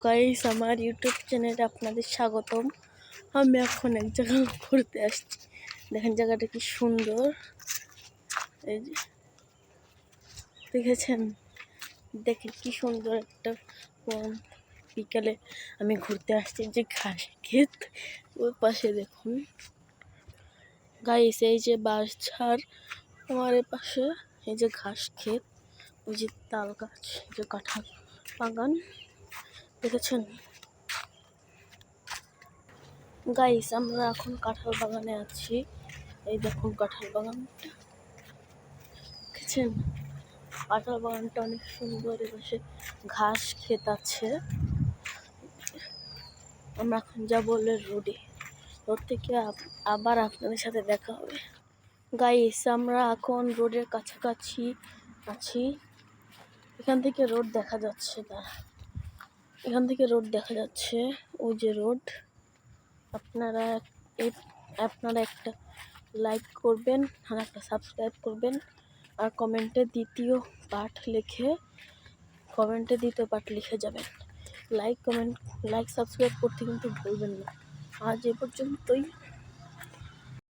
Guys, আমার YouTube চ্যানেলে আপনাদের স্বাগতম। আমি এখন এক জায়গায় ঘুরতে আসছি। দেখেন জায়গাটা কি সুন্দর। এই যে দেখেছেন, দেখেন কি সুন্দর একটা বিকালে আমি ঘুরতে আসছি। যে ঘাস ক্ষেত, ওর পাশে দেখুন গাইস, এই যে বাঁশঝাড়, আমার পাশে এই যে ঘাস ক্ষেত, ওই যে তাল গাছ, যে কাঁঠাল বাগান দেখেছেন গাইস। আমরা এখন কাঁঠাল বাগানে আছি। এই দেখুন কাঁঠাল বাগানটা দেখেছেন। কাঁঠাল বাগানটা অনেক সুন্দর। এপাশে ঘাস ক্ষেত আছে। আমরা এখন যাবো রোডে। রোড থেকে আবার আপনাদের সাথে দেখা হবে গাইস। আমরা এখন রোডের কাছাকাছি আছি। এখান থেকে রোড দেখা যাচ্ছে না, এখান থেকে রোড দেখা যাচ্ছে, ওই যে রোড। আপনারা একটা লাইক করবেন আর একটা সাবস্ক্রাইব করবেন, আর কমেন্টে দ্বিতীয় পার্ট লিখে যাবেন। লাইক সাবস্ক্রাইব করতে কিন্তু ভুলবেন না। আজ এ পর্যন্তই।